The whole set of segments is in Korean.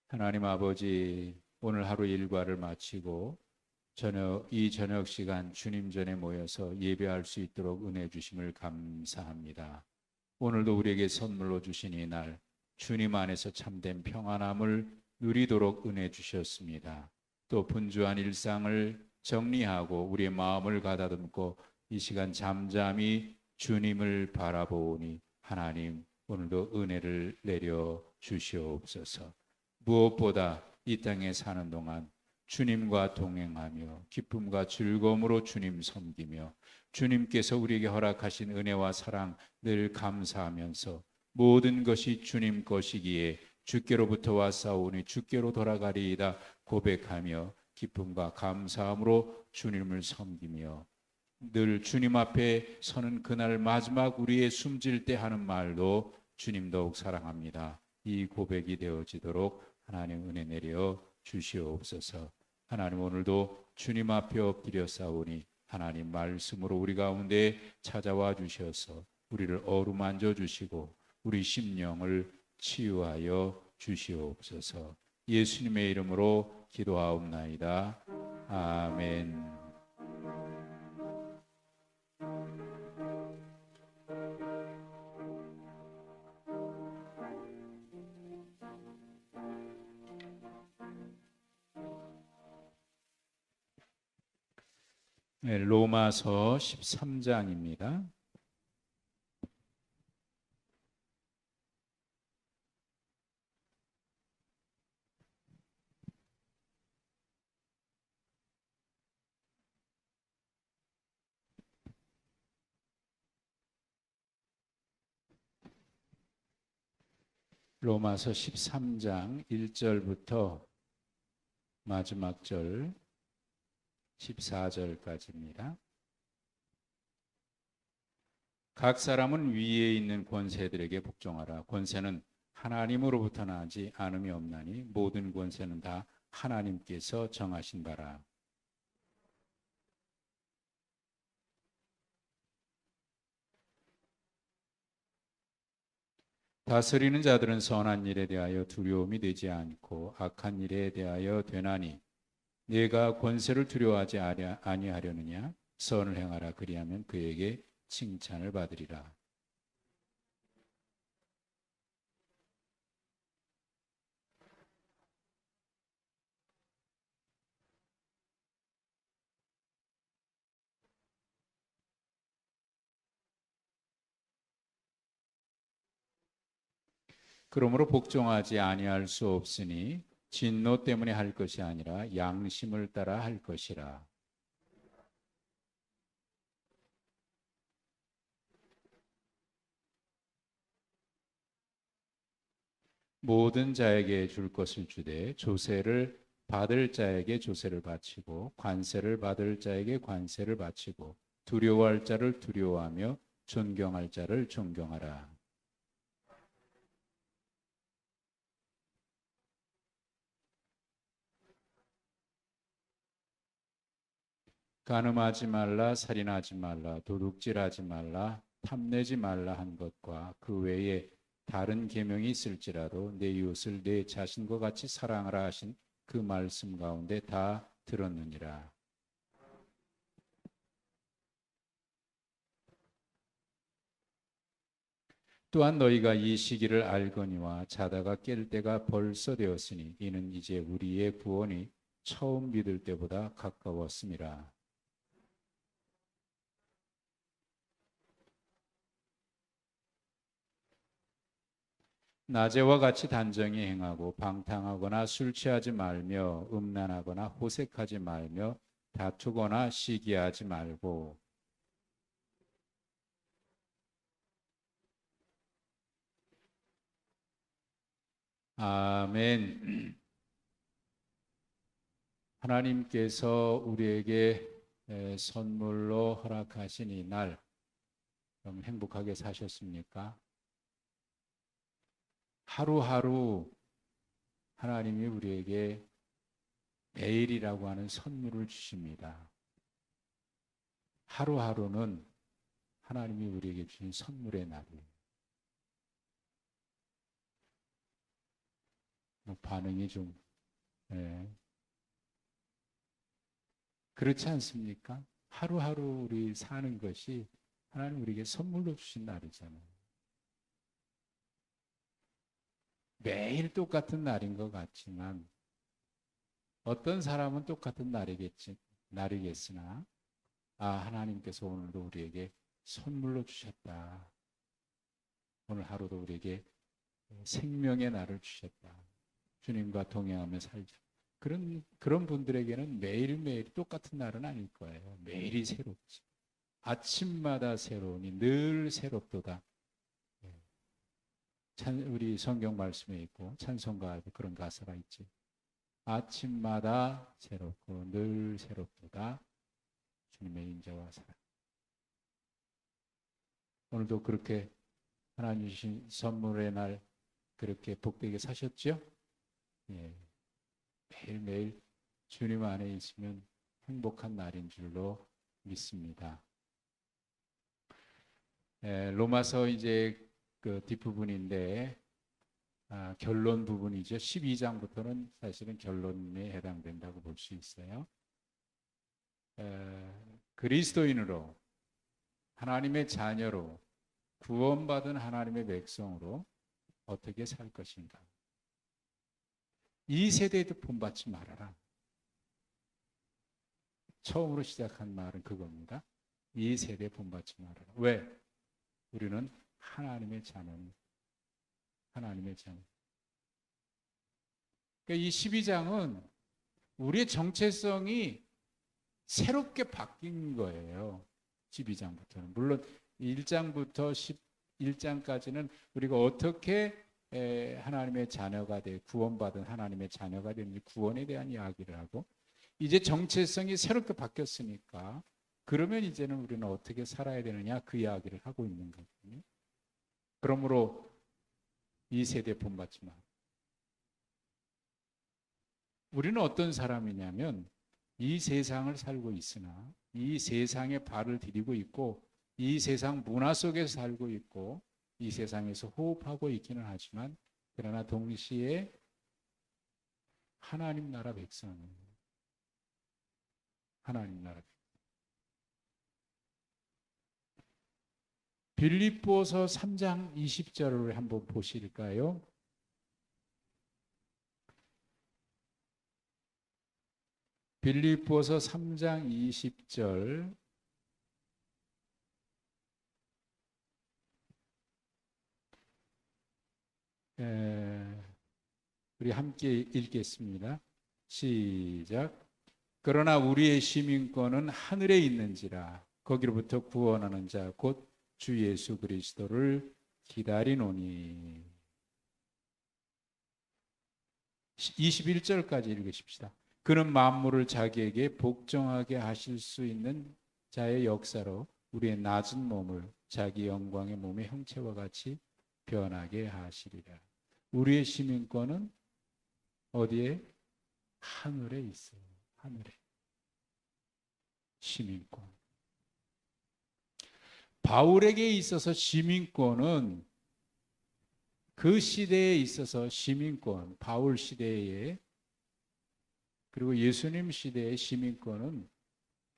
하나님 아버지, 오늘 하루 일과를 마치고 이 저녁 시간 주님 전에 모여서 예배할 수 있도록 은혜 주심을 감사합니다. 오늘도 우리에게 선물로 주신 이 날, 주님 안에서 참된 평안함을 누리도록 은혜 주셨습니다. 또 분주한 일상을 정리하고 우리의 마음을 가다듬고 이 시간 잠잠히 주님을 바라보니 하나님 오늘도 은혜를 내려 주시옵소서. 무엇보다 이 땅에 사는 동안 주님과 동행하며 기쁨과 즐거움으로 주님 섬기며 주님께서 우리에게 허락하신 은혜와 사랑 늘 감사하면서 모든 것이 주님 것이기에 주께로부터 왔사오니 주께로 돌아가리이다 고백하며 기쁨과 감사함으로 주님을 섬기며 늘 주님 앞에 서는 그날 마지막 우리의 숨질 때 하는 말도 주님 더욱 사랑합니다. 이 고백이 되어지도록 하나님 은혜 내려 주시옵소서. 하나님 오늘도 주님 앞에 엎드려 싸우니 하나님 말씀으로 우리 가운데 찾아와 주셔서 우리를 어루만져 주시고 우리 심령을 치유하여 주시옵소서. 예수님의 이름으로 기도하옵나이다. 아멘. 네, 로마서 13장입니다. 로마서 13장 1절부터 마지막 절 14절까지입니다. 각 사람은 위에 있는 권세들에게 복종하라. 권세는 하나님으로부터 나지 않음이 없나니 모든 권세는 다 하나님께서 정하신 바라. 다스리는 자들은 선한 일에 대하여 두려움이 되지 않고 악한 일에 대하여 되나니 내가 권세를 두려워하지 아니하려느냐? 선을 행하라. 그리하면 그에게 칭찬을 받으리라. 그러므로 복종하지 아니할 수 없으니 진노 때문에 할 것이 아니라 양심을 따라 할 것이라. 모든 자에게 줄 것을 주되 조세를 받을 자에게 조세를 바치고 관세를 받을 자에게 관세를 바치고 두려워할 자를 두려워하며 존경할 자를 존경하라. 간음하지 말라, 살인하지 말라, 도둑질하지 말라, 탐내지 말라 한 것과 그 외에 다른 계명이 있을지라도 내 이웃을 내 자신과 같이 사랑하라 하신 그 말씀 가운데 다 들었느니라. 또한 너희가 이 시기를 알거니와 자다가 깰 때가 벌써 되었으니 이는 이제 우리의 구원이 처음 믿을 때보다 가까웠음이라. 낮에와 같이 단정히 행하고 방탕하거나 술 취하지 말며 음란하거나 호색하지 말며 다투거나 시기하지 말고 아멘. 하나님께서 우리에게 선물로 허락하신 이 날 행복하게 사셨습니까? 하루하루 하나님이 우리에게 매일이라고 하는 선물을 주십니다. 하루하루는 하나님이 우리에게 주신 선물의 날이에요. 반응이 좀 예. 그렇지 않습니까? 하루하루 우리 사는 것이 하나님 우리에게 선물로 주신 날이잖아요. 매일 똑같은 날인 것 같지만 어떤 사람은 똑같은 날이겠으나 하나님께서 오늘도 우리에게 선물로 주셨다. 오늘 하루도 우리에게 생명의 날을 주셨다. 주님과 동행하며 살자. 그런 분들에게는 매일매일 똑같은 날은 아닐 거예요. 매일이 새롭지. 아침마다 새로우니 늘 새롭도다. 우리 성경 말씀에 있고 찬송가에도 그런 가사가 있지. 아침마다 새롭고 늘 새롭도다. 주님의 인자와 사랑. 오늘도 그렇게 하나님 주신 선물의 날 그렇게 복되게 사셨죠? 예. 매일매일 주님 안에 있으면 행복한 날인 줄로 믿습니다. 로마서 이제 그 뒷부분인데 결론 부분이죠. 12장부터는 사실은 결론에 해당된다고 볼 수 있어요. 그리스도인으로 하나님의 자녀로 구원받은 하나님의 백성으로 어떻게 살 것인가. 이 세대에도 본받지 말아라. 처음으로 시작한 말은 그겁니다. 이 세대에 본받지 말아라. 왜? 우리는 하나님의 자녀입니다. 하나님의 자녀. 그러니까 이 12장은 우리의 정체성이 새롭게 바뀐 거예요. 12장부터는. 물론 1장부터 11장까지는 우리가 어떻게 하나님의 자녀가 돼 구원받은 하나님의 자녀가 되는지 구원에 대한 이야기를 하고 이제 정체성이 새롭게 바뀌었으니까 그러면 이제는 우리는 어떻게 살아야 되느냐 그 이야기를 하고 있는 거거든요. 그러므로 이 세대에 본받지 마. 우리는 어떤 사람이냐면 이 세상을 살고 있으나 이 세상에 발을 디디고 있고 이 세상 문화 속에서 살고 있고 이 세상에서 호흡하고 있기는 하지만 그러나 동시에 하나님 나라 백성입니다. 하나님 나라 백성. 빌립보서 3장 20절을 한번 보실까요? 빌립보서 3장 20절 우리 함께 읽겠습니다. 시작. 그러나 우리의 시민권은 하늘에 있는지라 거기로부터 구원하는 자 곧 주 예수 그리스도를 기다리노니. 21절까지 읽으십시다. 그는 만물을 자기에게 복종하게 하실 수 있는 자의 역사로 우리의 낮은 몸을 자기 영광의 몸의 형체와 같이 변하게 하시리라. 우리의 시민권은 어디에? 하늘에 있어요. 하늘에. 시민권. 바울에게 있어서 시민권은 그 시대에 있어서 시민권, 바울 시대에 그리고 예수님 시대의 시민권은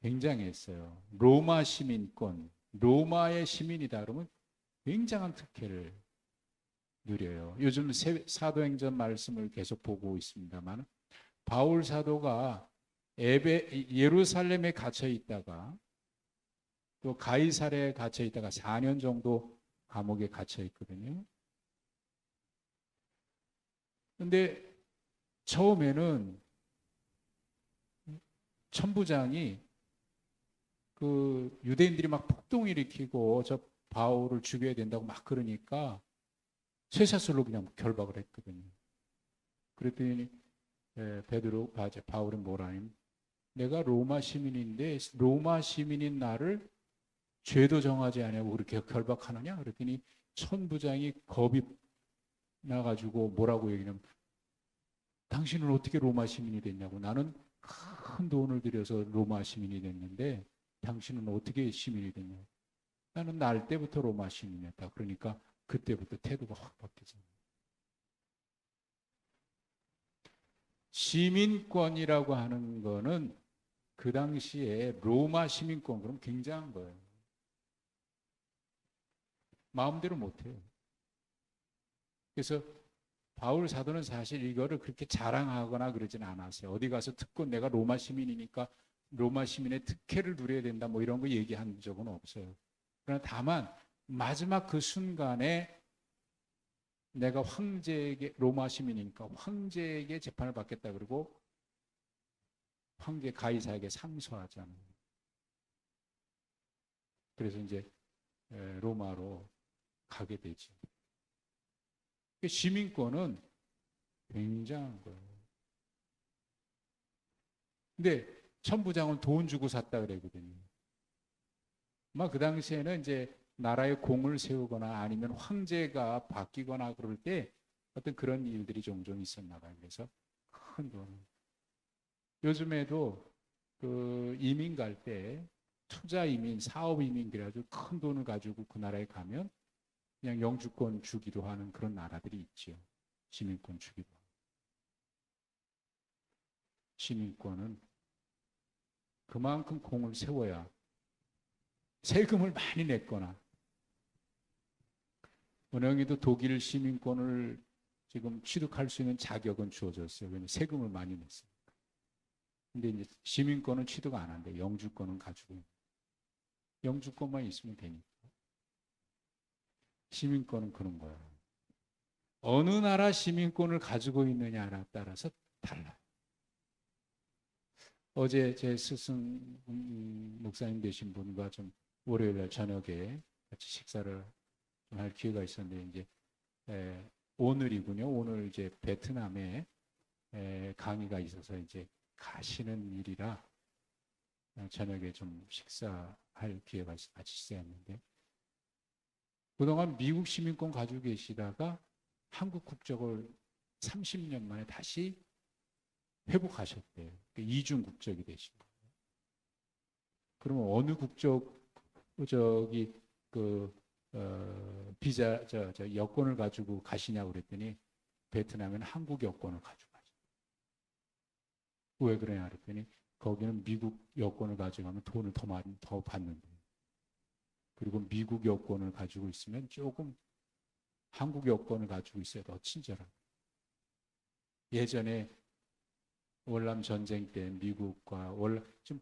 굉장했어요. 로마 시민권, 로마의 시민이다 그러면 굉장한 특혜를 누려요. 요즘 사도행전 말씀을 계속 보고 있습니다만 바울 사도가 예루살렘에 갇혀 있다가 또 가이사랴에 갇혀 있다가 4년 정도 감옥에 갇혀 있거든요. 근데 처음에는 천부장이 그 유대인들이 막 폭동을 일으키고 저 바울을 죽여야 된다고 막 그러니까 쇠사슬로 그냥 결박을 했거든요. 그랬더니 바울은 뭐라니? 내가 로마 시민인데 로마 시민인 나를 죄도 정하지 않냐고 그렇게 결박하느냐? 그랬더니 천부장이 겁이 나가지고 뭐라고 얘기냐면 당신은 어떻게 로마 시민이 됐냐고. 나는 큰 돈을 들여서 로마 시민이 됐는데 당신은 어떻게 시민이 됐냐고. 나는 날 때부터 로마 시민이었다. 그러니까 그때부터 태도가 확 바뀌잖아요. 시민권이라고 하는 거는 그 당시에 로마 시민권 그럼 굉장한 거예요. 마음대로 못해요. 그래서 바울 사도는 사실 이거를 그렇게 자랑하거나 그러진 않았어요. 어디 가서 특권 내가 로마 시민이니까 로마 시민의 특혜를 누려야 된다 뭐 이런 거 얘기한 적은 없어요. 그러나 다만 마지막 그 순간에 내가 황제에게 로마 시민이니까 황제에게 재판을 받겠다 그러고 황제 가이사에게 상소하잖아요. 그래서 이제 로마로 가게 되죠. 시민권은 굉장한 거예요. 근데 천부장은 돈 주고 샀다 그러거든요. 그 당시에는 이제 나라에 공을 세우거나 아니면 황제가 바뀌거나 그럴 때 어떤 그런 일들이 종종 있었나 봐요. 그래서 큰 돈을. 요즘에도 그 이민 갈 때 투자 이민, 사업 이민 그래가지고 큰 돈을 가지고 그 나라에 가면 그냥 영주권 주기도 하는 그런 나라들이 있죠. 시민권 주기도 하고. 시민권은 그만큼 공을 세워야 세금을 많이 냈거나 은행에도 독일 시민권을 지금 취득할 수 있는 자격은 주어졌어요. 왜냐하면 세금을 많이 냈어요. 근데 이제 시민권은 취득 안 한대. 영주권은 가지고 영주권만 있으면 되니까. 시민권은 그런 거예요. 어느 나라 시민권을 가지고 있느냐에 따라서 달라요. 어제 제 스승 목사님 되신 분과 좀 월요일날 저녁에 같이 식사를 할 기회가 있었는데 이제 오늘이군요. 오늘 이제 베트남에 강의가 있어서 이제 가시는 일이라 저녁에 좀 식사할 기회가 같이 있었는데 그동안 미국 시민권 가지고 계시다가 한국 국적을 30년 만에 다시 회복하셨대요. 이중 국적이 되신 거예요. 그러면 어느 국적이 비자 여권을 가지고 가시냐고 그랬더니 베트남에는 한국 여권을 가지고 가죠. 왜 그러냐 그랬더니 거기는 미국 여권을 가져가면 돈을 더 받는데 그리고 미국 여권을 가지고 있으면 조금 한국 여권을 가지고 있어야 더 친절하고. 예전에 월남 전쟁 때 미국과 지금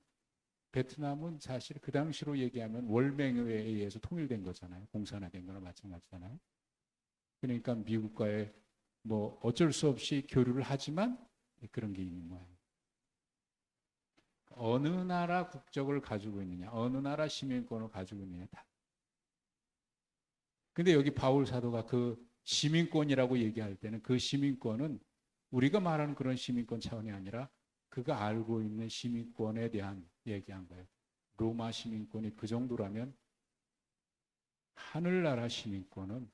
베트남은 사실 그 당시로 얘기하면 월맹에 의해서 통일된 거잖아요. 공산화된 거나 마찬가지잖아요. 그러니까 미국과의 뭐 어쩔 수 없이 교류를 하지만 그런 게 있는 거예요. 어느 나라 국적을 가지고 있느냐, 어느 나라 시민권을 가지고 있느냐 다. 근데 여기 바울 사도가 그 시민권이라고 얘기할 때는 그 시민권은 우리가 말하는 그런 시민권 차원이 아니라 그가 알고 있는 시민권에 대한 얘기한 거예요. 로마 시민권이 그 정도라면 하늘나라 시민권은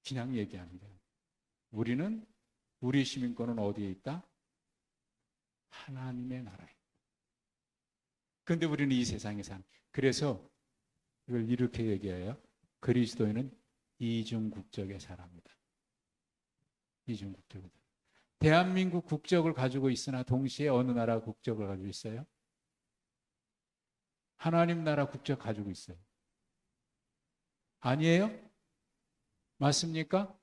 그냥 얘기하는 거예요. 우리 시민권은 어디에 있다? 하나님의 나라에. 그런데 우리는 이 세상에 산. 그래서 이걸 이렇게 얘기해요. 그리스도인은 이중 국적의 사람이다. 이중 국적이다. 대한민국 국적을 가지고 있으나 동시에 어느 나라 국적을 가지고 있어요? 하나님 나라 국적 가지고 있어요. 아니에요? 맞습니까?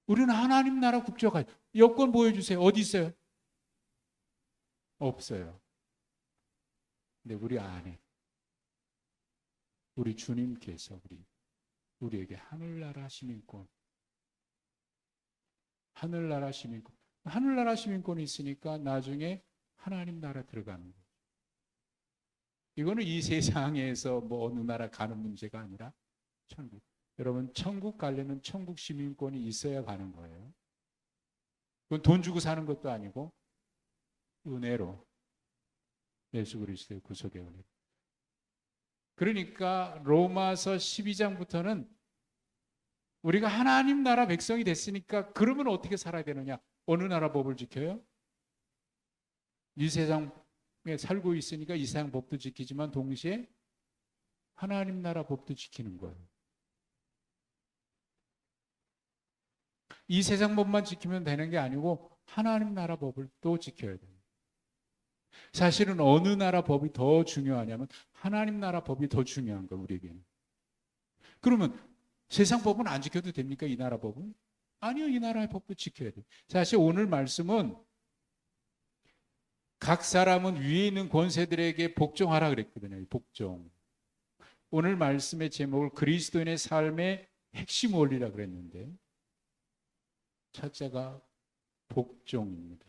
우리는 하나님 나라 국적 가지고 여권 보여주세요. 어디 있어요? 없어요. 근데 우리 안에 우리 주님께서 우리에게 하늘나라 시민권, 하늘나라 시민권이 있으니까 나중에 하나님 나라 들어가는 거예요. 이거는 이 세상에서 뭐 어느 나라 가는 문제가 아니라 천국. 여러분 천국 가려면 천국 시민권이 있어야 가는 거예요. 그건 돈 주고 사는 것도 아니고 은혜로 예수 그리스도의 구속의 은혜. 그러니까 로마서 12장부터는 우리가 하나님 나라 백성이 됐으니까 그러면 어떻게 살아야 되느냐? 어느 나라 법을 지켜요? 이 세상에 살고 있으니까 이 세상 법도 지키지만 동시에 하나님 나라 법도 지키는 거예요. 이 세상 법만 지키면 되는 게 아니고 하나님 나라 법을 또 지켜야 돼요. 사실은 어느 나라 법이 더 중요하냐면 하나님 나라 법이 더 중요한 거예요, 우리에게는. 그러면 세상 법은 안 지켜도 됩니까? 이 나라 법은? 아니요, 이 나라의 법도 지켜야 돼요. 사실 오늘 말씀은 각 사람은 위에 있는 권세들에게 복종하라 그랬거든요. 복종. 오늘 말씀의 제목을 그리스도인의 삶의 핵심 원리라 그랬는데 첫째가 복종입니다.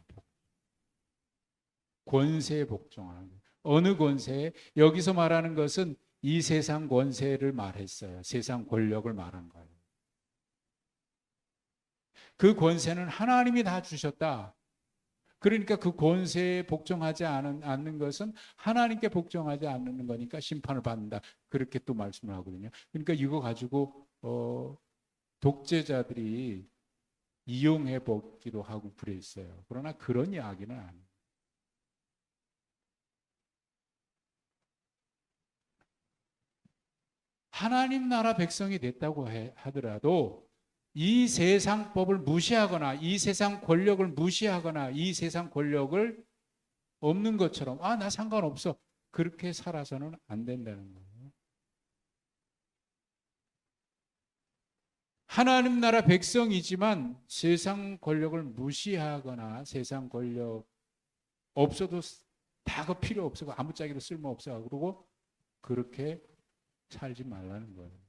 권세에 복종하는 거예요. 어느 권세에? 여기서 말하는 것은 이 세상 권세를 말했어요. 세상 권력을 말한 거예요. 그 권세는 하나님이 다 주셨다. 그러니까 그 권세에 복종하지 않는 것은 하나님께 복종하지 않는 거니까 심판을 받는다. 그렇게 또 말씀을 하거든요. 그러니까 이거 가지고 독재자들이 이용해 보기도 하고 그랬어요. 그러나 그런 이야기는 아니에요. 하나님 나라 백성이 됐다고 하더라도 이 세상 법을 무시하거나 이 세상 권력을 무시하거나 이 세상 권력을 없는 것처럼 나 상관없어 그렇게 살아서는 안 된다는 거예요. 하나님 나라 백성이지만 세상 권력을 무시하거나 세상 권력 없어도 다 그 필요 없어 아무짝에도 쓸모없어 그러고 그렇게 살지 말라는 거예요.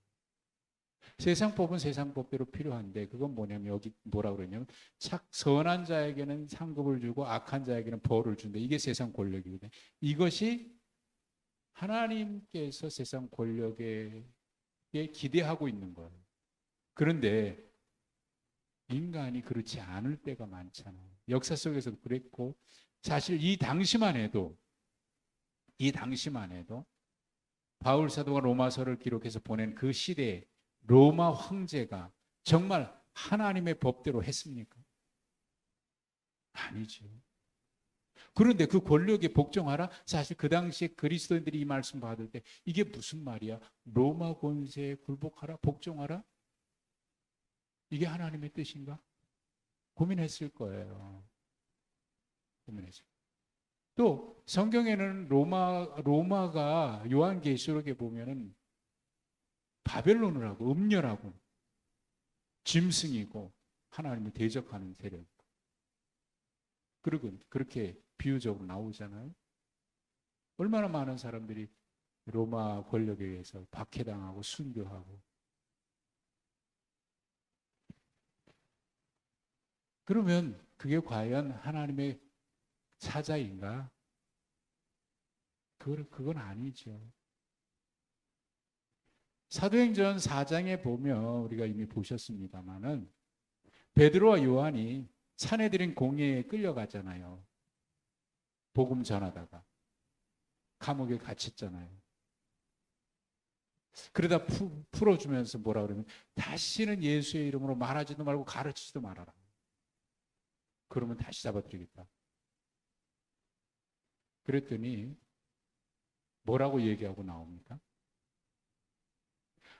세상 법은 세상 법대로 필요한데 그건 뭐냐면 여기 뭐라고 그러냐면 선한 자에게는 상급을 주고 악한 자에게는 벌을 준다. 이게 세상 권력이거든요. 이것이 하나님께서 세상 권력에 기대하고 있는 거예요. 그런데 인간이 그렇지 않을 때가 많잖아요. 역사 속에서도 그랬고 사실 이 당시만 해도 바울 사도가 로마서를 기록해서 보낸 그 시대에 로마 황제가 정말 하나님의 법대로 했습니까? 아니죠. 그런데 그 권력에 복종하라? 사실 그 당시에 그리스도인들이 이 말씀 받을 때 이게 무슨 말이야? 로마 권세에 굴복하라? 복종하라? 이게 하나님의 뜻인가? 고민했을 거예요. 또 성경에는 로마가 요한계시록에 보면은 바벨론을 하고 음녀라고 짐승이고 하나님을 대적하는 세력. 그리고 그렇게 비유적으로 나오잖아요. 얼마나 많은 사람들이 로마 권력에 의해서 박해당하고 순교하고. 그러면 그게 과연 하나님의 사자인가? 그건 아니죠. 사도행전 4장에 보면 우리가 이미 보셨습니다마는 베드로와 요한이 산헤드린 공회에 끌려가잖아요. 복음 전하다가 감옥에 갇혔잖아요. 그러다 풀어주면서 뭐라 그러면 다시는 예수의 이름으로 말하지도 말고 가르치지도 말아라. 그러면 다시 잡아드리겠다. 그랬더니 뭐라고 얘기하고 나옵니까?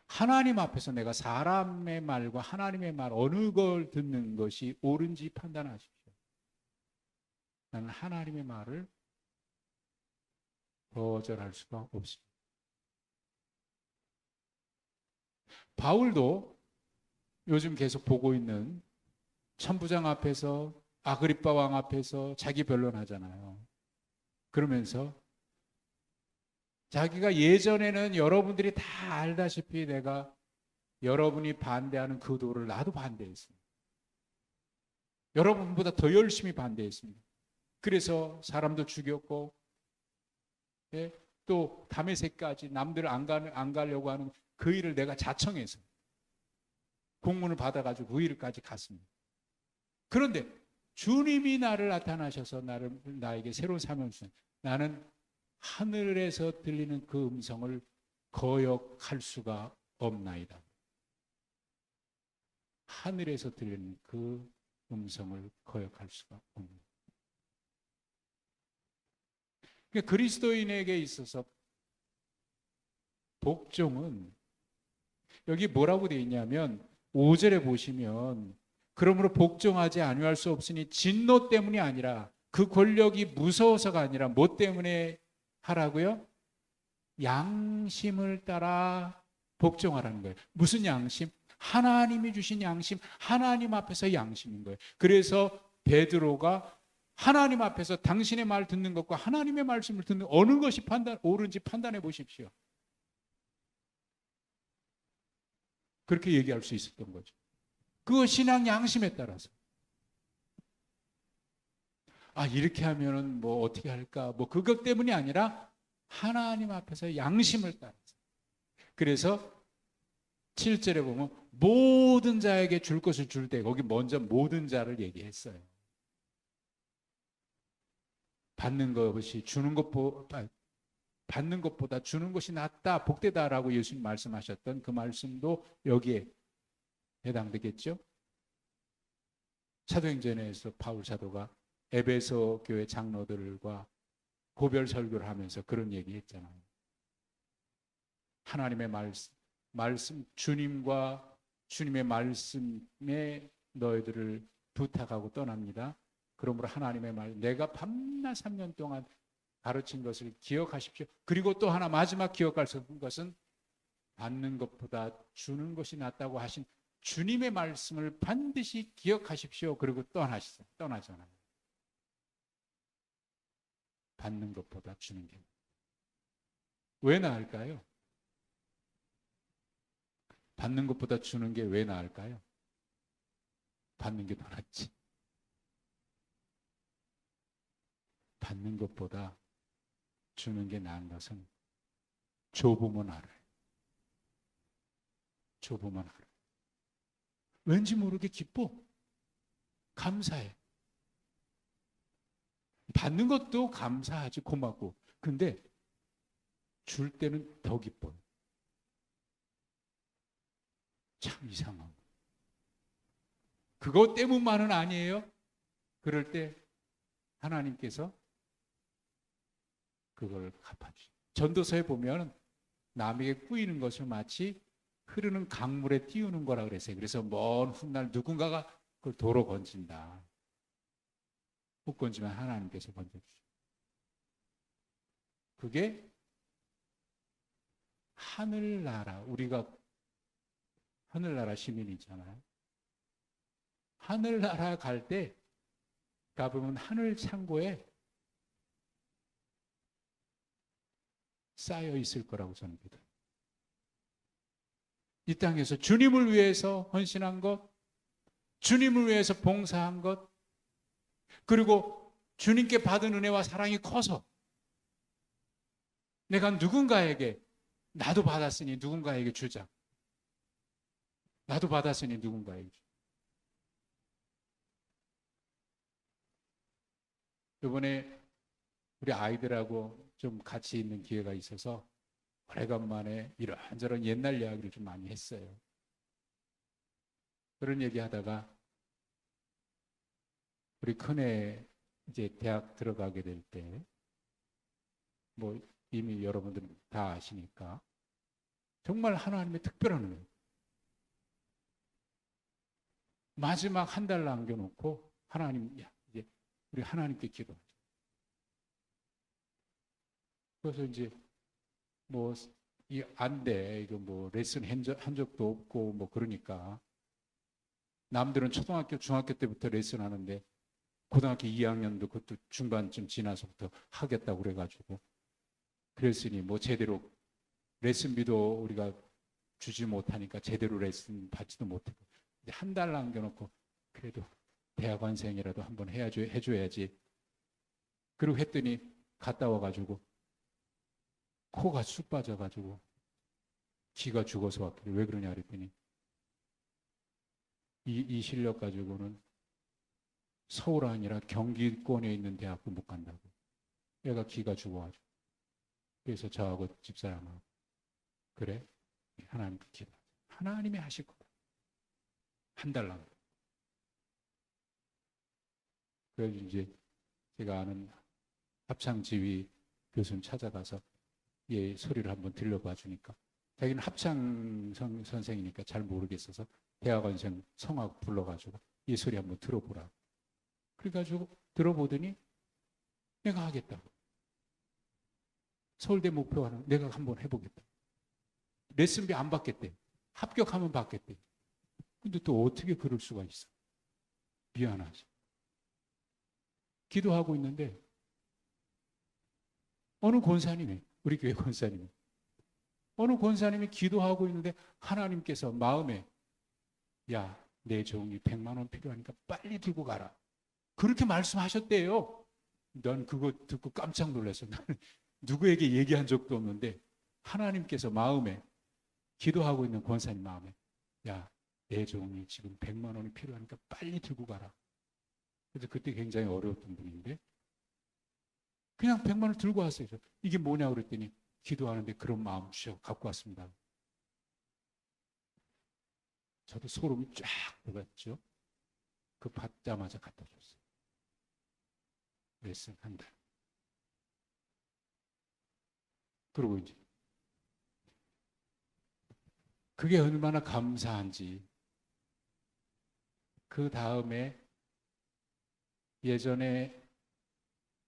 하나님 앞에서 내가 사람의 말과 하나님의 말 어느 걸 듣는 것이 옳은지 판단하십시오. 나는 하나님의 말을 거절할 수가 없습니다. 바울도 요즘 계속 보고 있는 천부장 앞에서 아그리빠 왕 앞에서 자기 변론하잖아요. 그러면서 자기가 예전에는 여러분들이 다 알다시피 내가 여러분이 반대하는 그 도를 나도 반대했습니다. 여러분보다 더 열심히 반대했습니다. 그래서 사람도 죽였고 또 다메섹까지 남들 안 가려고 하는 그 일을 내가 자청해서 공문을 받아가지고 그 일까지 갔습니다. 그런데 주님이 나를 나타나셔서 나에게 새로운 사명을 주셨어요. 나는 하늘에서 들리는 그 음성을 거역할 수가 없나이다. 하늘에서 들리는 그 음성을 거역할 수가 없나이다. 그러니까 그리스도인에게 있어서 복종은 여기 뭐라고 되어 있냐면 5절에 보시면 그러므로 복종하지 아니할 수 없으니 진노 때문이 아니라 그 권력이 무서워서가 아니라 뭐 때문에 하라고요? 양심을 따라 복종하라는 거예요. 무슨 양심? 하나님이 주신 양심, 하나님 앞에서 양심인 거예요. 그래서 베드로가 하나님 앞에서 당신의 말 듣는 것과 하나님의 말씀을 듣는 어느 것이 옳은지 판단해 보십시오. 그렇게 얘기할 수 있었던 거죠. 그 신앙 양심에 따라서. 이렇게 하면은 뭐 어떻게 할까? 뭐 그것 때문이 아니라 하나님 앞에서 양심을 따라서. 그래서 7절에 보면 모든 자에게 줄 것을 줄 때 거기 먼저 모든 자를 얘기했어요. 받는 것이 받는 것보다 주는 것이 낫다, 복되다라고 예수님 말씀하셨던 그 말씀도 여기에 해당되겠죠. 사도행전에서 바울 사도가 에베소 교회 장로들과 고별 설교를 하면서 그런 얘기했잖아요. 하나님의 말씀 주님과 주님의 말씀에 너희들을 부탁하고 떠납니다. 그러므로 하나님의 말 내가 밤낮 3년 동안 가르친 것을 기억하십시오. 그리고 또 하나 마지막 기억할 수 없는 것은 받는 것보다 주는 것이 낫다고 하신 주님의 말씀을 반드시 기억하십시오. 그리고 떠나잖아요. 받는 것보다 주는 게 왜 나을까요? 받는 것보다 주는 게 왜 나을까요? 받는 게 더 낫지. 받는 것보다 주는 게 나은 것은 좁으면 알아요. 좁으면 알아요. 왠지 모르게 기뻐. 감사해. 받는 것도 감사하지, 고맙고. 근데 줄 때는 더 기뻐요. 참 이상하고. 그것 때문만은 아니에요. 그럴 때 하나님께서 그걸 갚아주죠. 전도서에 보면 남에게 꾸이는 것을 마치 흐르는 강물에 띄우는 거라 그랬어요. 그래서 먼 훗날 누군가가 그걸 도로 건진다. 못 건지면 하나님께서 건져주죠. 그게 하늘나라, 우리가 하늘나라 시민이잖아요. 하늘나라 갈 때 가보면 하늘 창고에 쌓여 있을 거라고 저는 믿어요. 이 땅에서 주님을 위해서 헌신한 것, 주님을 위해서 봉사한 것, 그리고 주님께 받은 은혜와 사랑이 커서 내가 누군가에게 나도 받았으니 누군가에게 주자. 나도 받았으니 누군가에게 주자. 이번에 우리 아이들하고 좀 같이 있는 기회가 있어서 오래간만에 이런저런 옛날 이야기를 좀 많이 했어요. 그런 얘기 하다가 우리 큰애 이제 대학 들어가게 될 때 뭐 이미 여러분들은 다 아시니까 정말 하나님의 특별한 은혜. 마지막 한 달 남겨놓고 하나님, 이제 우리 하나님께 기도하자. 그래서 이제 뭐 안 돼. 이거 뭐 레슨 한 적도 없고 뭐 그러니까 남들은 초등학교, 중학교 때부터 레슨 하는데 고등학교 2학년도 그것도 중반쯤 지나서부터 하겠다고 그래가지고 그랬으니 뭐 제대로 레슨비도 우리가 주지 못하니까 제대로 레슨 받지도 못하고 한 달 남겨놓고 그래도 대학원생이라도 한번 해줘야지. 그리고 했더니 갔다 와가지고 코가 쑥 빠져가지고 기가 죽어서 왔길래 왜 그러냐 그랬더니 이 실력 가지고는 서울 아니라 경기권에 있는 대학도 못 간다고. 애가 기가 죽어가지고. 그래서 저하고 집사람하고 그래? 하나님께 기도하자. 하나님이 하실 거다. 한 달 남겨. 그래서 이제 제가 아는 합창지휘 교수님 찾아가서 얘 소리를 한번 들려봐 주니까 자기는 합창 선생이니까 잘 모르겠어서 대학원생 성악 불러가지고 이 소리 한번 들어보라. 그래가지고 들어보더니 내가 하겠다고. 서울대 목표하는 내가 한번 해보겠다. 레슨비 안 받겠대. 합격하면 받겠대. 근데 또 어떻게 그럴 수가 있어? 미안하지. 기도하고 있는데 어느 권사님이, 우리 교회 권사님이, 어느 권사님이 기도하고 있는데 하나님께서 마음에 야, 내 종이 100만 원 필요하니까 빨리 들고 가라. 그렇게 말씀하셨대요. 난 그거 듣고 깜짝 놀랐어. 나는 누구에게 얘기한 적도 없는데 하나님께서 마음에, 기도하고 있는 권사님 마음에 야, 내 종이 지금 100만 원이 필요하니까 빨리 들고 가라. 그래서 그때 굉장히 어려웠던 분인데 그냥 100만 원 들고 왔어요. 이게 뭐냐 그랬더니 기도하는데 그런 마음 주셔서 갖고 왔습니다. 저도 소름이 쫙 돋았죠. 그 받자마자 갖다 줬어요. 레슨 한 달. 그리고 이제 그게 얼마나 감사한지. 그 다음에 예전에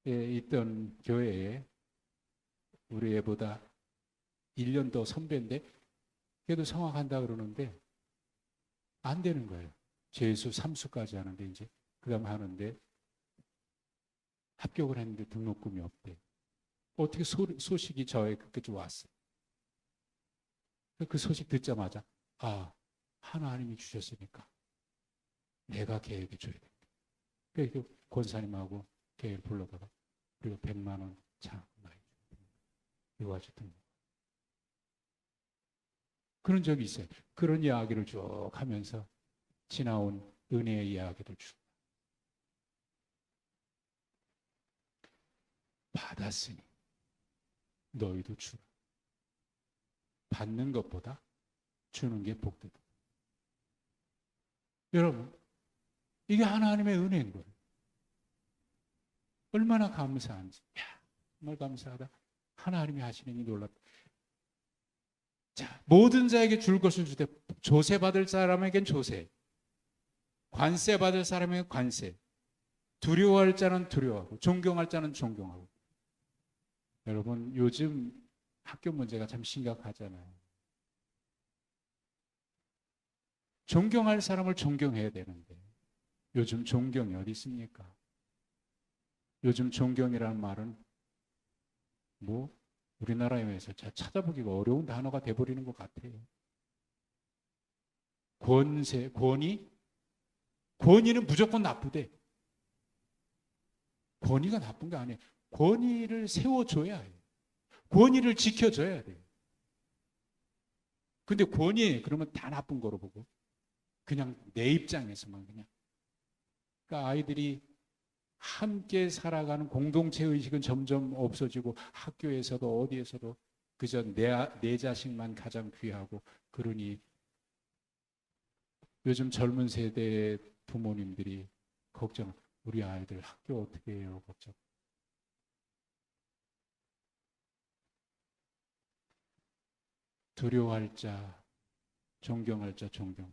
있던 교회에 우리 애보다 1년 더 선배인데 그래도 성악한다 그러는데 안 되는 거예요. 재수 3수까지 하는데 이제 그 다음 하는데 합격을 했는데 등록금이 없대. 어떻게 소식이 저에 그렇게 왔어요. 그 소식 듣자마자 아, 하나님이 주셨으니까 내가 걔에게 줘야 된다. 그래서 권사님하고 걔를 불러다가 그리고 100만 원 자, 이거 가지고 등록. 그런 적이 있어요. 그런 이야기를 쭉 하면서 지나온 은혜의 이야기를 쭉. 받았으니 너희도 주라. 받는 것보다 주는 게 복되다. 여러분, 이게 하나님의 은혜인 거예요. 얼마나 감사한지. 야, 정말 감사하다. 하나님이 하시는 이 놀랍다. 자, 모든 자에게 줄 것을 주되 조세 받을 사람에겐 조세, 관세 받을 사람에겐 관세, 두려워할 자는 두려워하고 존경할 자는 존경하고. 여러분, 요즘 학교 문제가 참 심각하잖아요. 존경할 사람을 존경해야 되는데 요즘 존경이 어디 있습니까? 요즘 존경이라는 말은 뭐 우리나라에서 찾아보기가 어려운 단어가 돼버리는 것 같아요. 권세, 권위는 무조건 나쁘대. 권위가 나쁜 게 아니에요. 권위를 세워줘야 해요. 권위를 지켜줘야 돼요. 근데 권위 그러면 다 나쁜 거로 보고 그냥 내 입장에서만 그냥. 그러니까 아이들이 함께 살아가는 공동체 의식은 점점 없어지고 학교에서도 어디에서도 그저 내 자식만 가장 귀하고. 그러니 요즘 젊은 세대의 부모님들이 걱정, 우리 아이들 학교 어떻게 해요? 걱정. 두려워할 자, 존경할 자, 존경.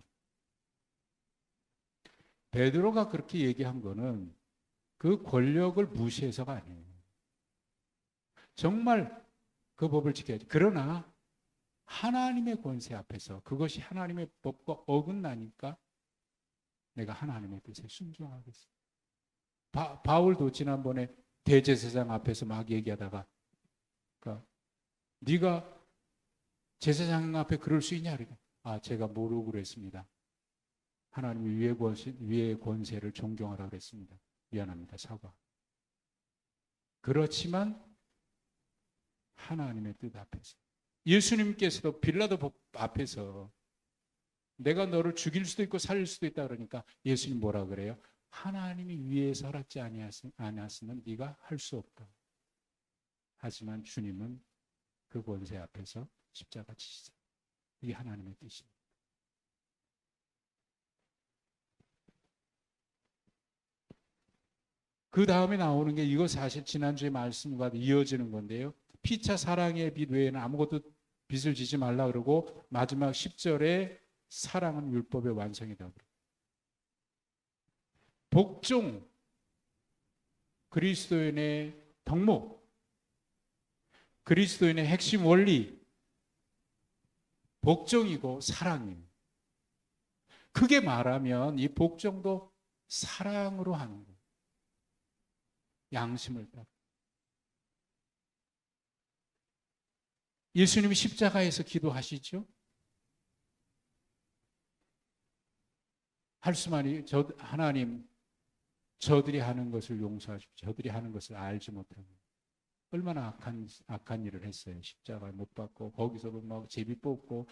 베드로가 그렇게 얘기한 거는 그 권력을 무시해서가 아니에요. 정말 그 법을 지켜야지. 그러나 하나님의 권세 앞에서 그것이 하나님의 법과 어긋나니까 내가 하나님의 뜻에 순종하겠어. 바울도 지난번에 대제사장 앞에서 막 얘기하다가 그러니까 네가 제사장 앞에 그럴 수 있냐? 그러니까 아, 제가 모르고 그랬습니다. 하나님이 위의 권세를 존경하라고 그랬습니다. 미안합니다. 사과. 그렇지만 하나님의 뜻 앞에서, 예수님께서도 빌라도 법 앞에서 내가 너를 죽일 수도 있고 살릴 수도 있다 그러니까 예수님 뭐라 그래요? 하나님이 위에서 허락지 아니었으면 네가 할 수 없다. 하지만 주님은 그 권세 앞에서 십자가 지시자. 이게 하나님의 뜻입니다. 그 다음에 나오는 게 이거 사실 지난주의 말씀과 이어지는 건데요. 피차 사랑의 빚 외에는 아무것도 빚을 지지 말라 그러고, 마지막 10절에 사랑은 율법의 완성이다. 복종, 그리스도인의 덕목, 그리스도인의 핵심 원리, 복종이고 사랑이에요. 크게 말하면 이 복종도 사랑으로 하는 거예요. 양심을 따라. 예수님이 십자가에서 기도하시죠? 할 수만이 하나님, 저들이 하는 것을 용서하십시오. 저들이 하는 것을 알지 못하고. 얼마나 악한 일을 했어요. 십자가에 못 박고 거기서도 막 제비 뽑고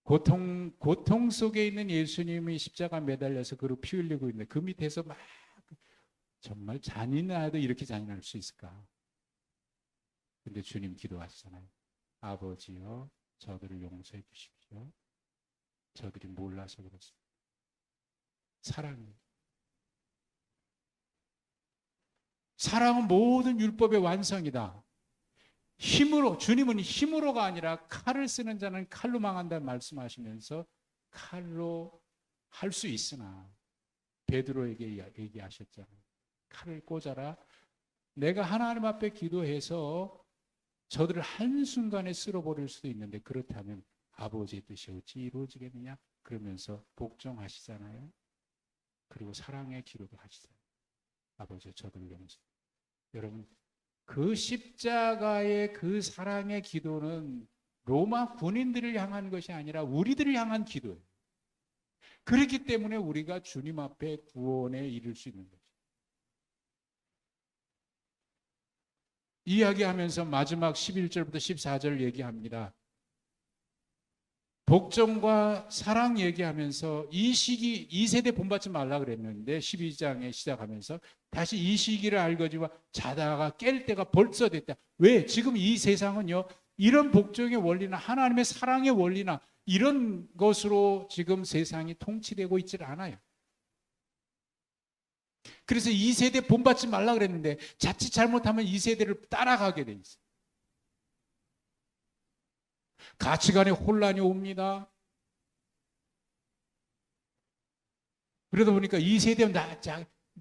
고통 속에 있는 예수님이 십자가 매달려서 그로 피 흘리고 있는데 그 밑에서 막 정말 잔인해도 이렇게 잔인할 수 있을까? 근데 주님 기도하시잖아요. 아버지여, 저들을 용서해 주십시오. 저들이 몰라서 그렇습니다. 사랑이에요. 사랑은 모든 율법의 완성이다. 힘으로, 주님은 힘으로가 아니라 칼을 쓰는 자는 칼로 망한다는 말씀하시면서 칼로 할 수 있으나 베드로에게 얘기하셨잖아요. 칼을 꽂아라. 내가 하나님 앞에 기도해서 저들을 한순간에 쓸어버릴 수도 있는데 그렇다면 아버지의 뜻이 어찌 이루어지겠느냐? 그러면서 복종하시잖아요. 그리고 사랑의 기도도 하시잖아요. 아버지 저들을 용서해. 여러분, 그 십자가의 그 사랑의 기도는 로마 군인들을 향한 것이 아니라 우리들을 향한 기도예요. 그렇기 때문에 우리가 주님 앞에 구원에 이를 수 있는 거죠. 이야기하면서 마지막 11절부터 14절 얘기합니다. 복종과 사랑 얘기하면서 이 시기, 이 세대 본받지 말라 그랬는데 12장에 시작하면서 다시 이 시기를 알거니와 자다가 깰 때가 벌써 됐다. 왜? 지금 이 세상은요, 이런 복종의 원리나 하나님의 사랑의 원리나 이런 것으로 지금 세상이 통치되고 있질 않아요. 그래서 이 세대 본받지 말라 그랬는데 자칫 잘못하면 이 세대를 따라가게 돼 있어요. 가치관에 혼란이 옵니다. 그러다 보니까 이 세대는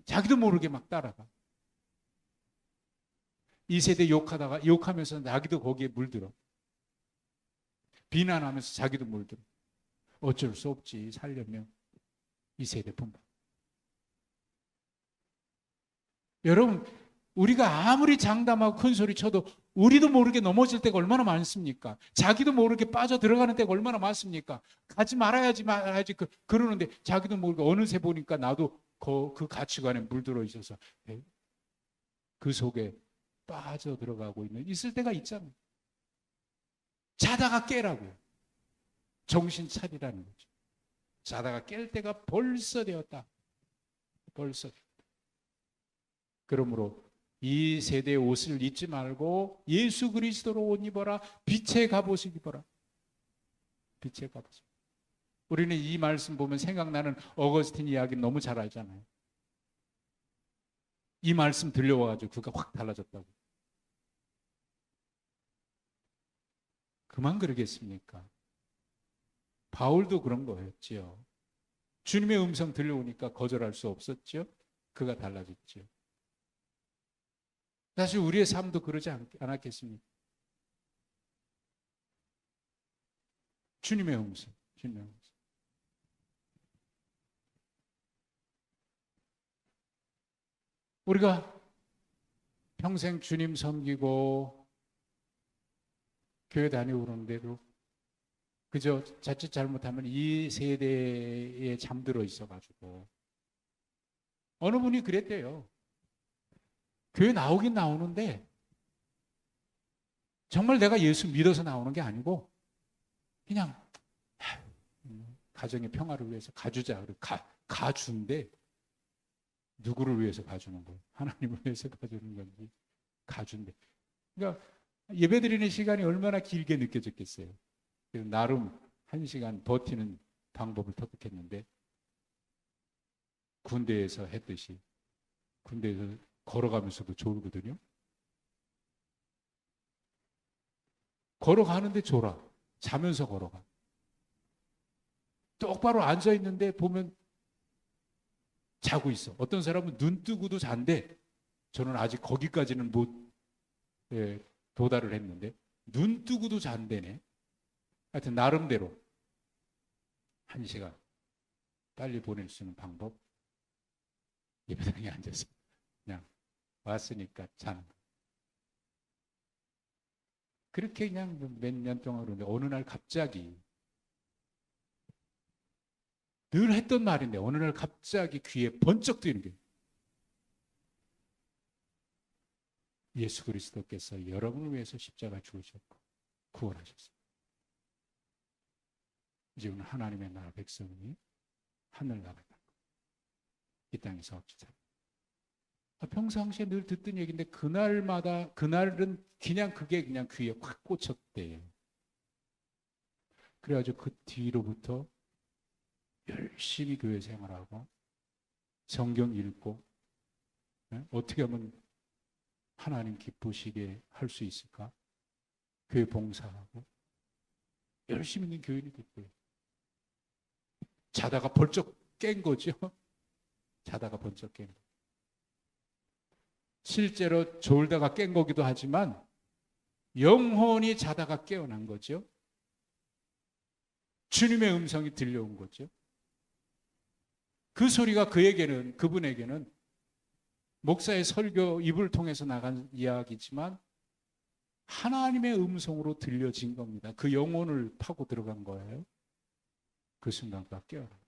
자기도 모르게 막 따라가. 이 세대 욕하면서 자기도 거기에 물들어. 비난하면서 자기도 물들어. 어쩔 수 없지, 살려면. 이 세대 본받. 여러분, 우리가 아무리 장담하고 큰 소리 쳐도 우리도 모르게 넘어질 때가 얼마나 많습니까? 자기도 모르게 빠져 들어가는 때가 얼마나 많습니까? 가지 말아야지 그러는데 자기도 모르게 어느새 보니까 나도 그 가치관에 물들어 있어서 그 속에 빠져 들어가고 있을 때가 있잖아요. 자다가 깨라고요. 정신 차리라는 거죠. 자다가 깰 때가 벌써 되었다. 벌써. 그러므로 이 세대의 옷을 입지 말고 예수 그리스도로 옷 입어라. 빛의 갑옷을 입어라. 빛의 갑옷. 우리는 이 말씀 보면 생각나는 어거스틴 이야기 너무 잘 알잖아요. 이 말씀 들려와가지고 그가 확 달라졌다고. 그만 그러겠습니까? 바울도 그런 거였지요. 주님의 음성 들려오니까 거절할 수 없었죠. 그가 달라졌죠. 사실 우리의 삶도 그러지 않았겠습니까? 주님의 음성, 주님의 음성. 우리가 평생 주님 섬기고 교회 다니고 그러는데도 그저 자칫 잘못하면 이 세대에 잠들어 있어가지고 어느 분이 그랬대요. 교회 나오긴 나오는데 정말 내가 예수 믿어서 나오는 게 아니고 그냥 가정의 평화를 위해서 가주자. 가준대. 누구를 위해서 가주는 거예요? 하나님을 위해서 가주는 건지 가준대. 그러니까 예배드리는 시간이 얼마나 길게 느껴졌겠어요. 그래서 나름 1시간 버티는 방법을 터득했는데 군대에서 했듯이 군대에서 걸어가면서도 졸거든요. 걸어가는데 졸아. 자면서 걸어가. 똑바로 앉아있는데 보면 자고 있어. 어떤 사람은 눈 뜨고도 잔대. 저는 아직 거기까지는 못 도달을 했는데 눈 뜨고도 잔대네. 하여튼 나름대로 1시간 빨리 보낼 수 있는 방법, 예배당에 앉아서 그냥 왔으니까 자는 거. 그렇게 그냥 몇 년 동안 그러는데 어느 날 갑자기, 늘 했던 말인데 어느 날 갑자기 귀에 번쩍 뜨이는 게, 예수 그리스도께서 여러분을 위해서 십자가 죽으셨고 구원하셨어요. 이제는 하나님의 나라 백성이 하늘나라에 이 땅에서 어찌 살. 평상시에 늘 듣던 얘기인데 그날은 그냥 그게 그냥 귀에 확 꽂혔대요. 그래가지고 그 뒤로부터 열심히 교회 생활하고 성경 읽고, 어떻게 하면 하나님 기쁘시게 할 수 있을까? 교회 봉사하고 열심히 있는 교인이 됐고요. 자다가 벌쩍 깬 거죠. 자다가 번쩍 깬 거. 실제로 졸다가 깬 거기도 하지만 영혼이 자다가 깨어난 거죠. 주님의 음성이 들려온 거죠. 그 소리가 그분에게는 목사의 설교 입을 통해서 나간 이야기지만 하나님의 음성으로 들려진 겁니다. 그 영혼을 파고 들어간 거예요. 그 순간 그가 깨어나.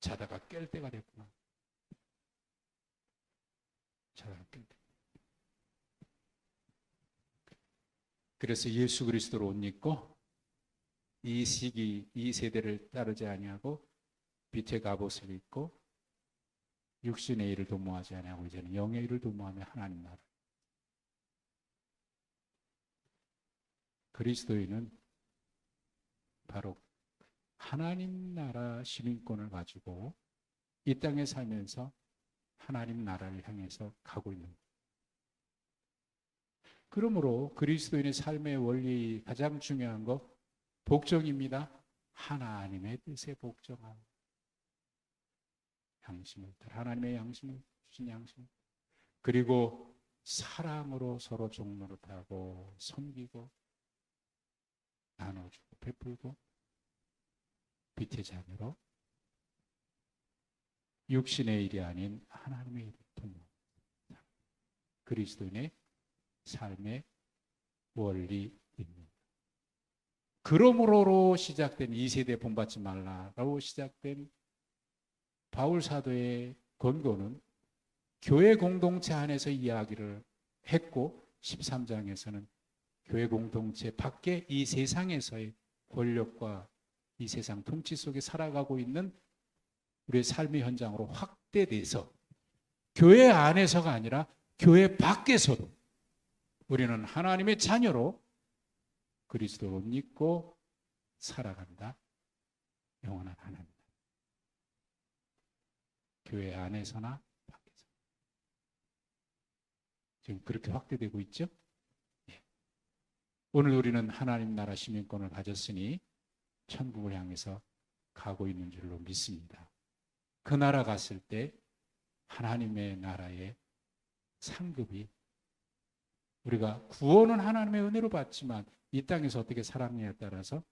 자다가 깰 때가 됐구나. 자다가 깰 때. 그래서 예수 그리스도로 옷 입고 이 시기, 이 세대를 따르지 아니하고 빛의 갑옷을 입고 육신의 일을 도모하지 아니하고 이제는 영의 일을 도모하며 하나님 나라. 그리스도인은 바로 하나님 나라 시민권을 가지고 이 땅에 살면서 하나님 나라를 향해서 가고 있는 거예요. 그러므로 그리스도인의 삶의 원리 가장 중요한 거 복종입니다. 하나님의 뜻에 복종하고 양심을 따라 하나님의 양심을 주신 양심, 그리고 사랑으로 서로 종노릇하고 섬기고 나눠주고 베풀고 빛의 자녀로 육신의 일이 아닌 하나님의 일을 돕는 그리스도인의 삶의 원리입니다. 그러므로 시작된 2세대 본받지 말라라고 시작된 바울 사도의 권고는 교회 공동체 안에서 이야기를 했고 13장에서는 교회 공동체 밖에 이 세상에서의 권력과 이 세상 통치 속에 살아가고 있는 우리의 삶의 현장으로 확대돼서 교회 안에서가 아니라 교회 밖에서도 우리는 하나님의 자녀로 그리스도를 믿고 살아간다. 영원한 하나님. 교회 안에서나 밖에서. 지금 그렇게 확대되고 있죠? 예. 오늘 우리는 하나님 나라 시민권을 가졌으니 천국을 향해서 가고 있는 줄로 믿습니다. 그 나라 갔을 때 하나님의 나라의 상급이, 우리가 구원은 하나님의 은혜로 받지만 이 땅에서 어떻게 살았느냐에 따라서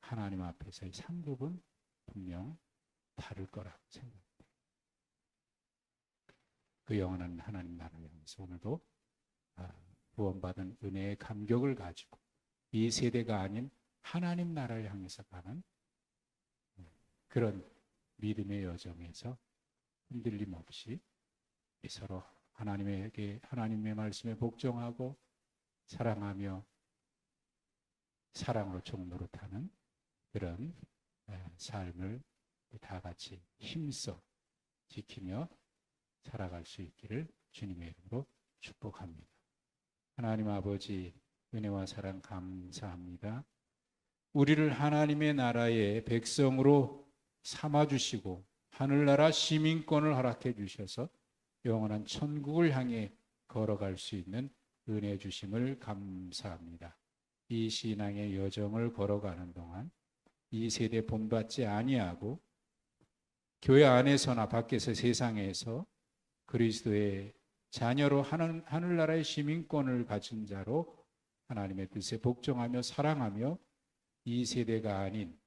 하나님 앞에서의 상급은 분명 다를 거라고 생각합니다. 그 영원한 하나님 나라를 향해서 오늘도 구원받은 은혜의 감격을 가지고 이 세대가 아닌 하나님 나라를 향해서 가는 그런 믿음의 여정에서 흔들림 없이 서로 하나님의 말씀에 복종하고 사랑하며 사랑으로 종노릇하는 그런 삶을 다 같이 힘써 지키며 살아갈 수 있기를 주님의 이름으로 축복합니다. 하나님 아버지, 은혜와 사랑 감사합니다. 우리를 하나님의 나라의 백성으로 삼아주시고 하늘나라 시민권을 허락해 주셔서 영원한 천국을 향해 걸어갈 수 있는 은혜 주심을 감사합니다. 이 신앙의 여정을 걸어가는 동안 이 세대 본받지 아니하고 교회 안에서나 밖에서 세상에서 그리스도의 자녀로 하늘나라의 시민권을 가진 자로 하나님의 뜻에 복종하며 사랑하며 이 세대가 아닌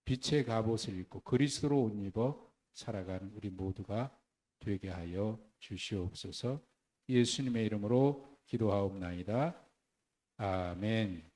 빛의 갑옷을 입고 그리스도로 옷 입어 살아가는 우리 모두가 되게 하여 주시옵소서. 예수님의 이름으로 기도하옵나이다. 아멘.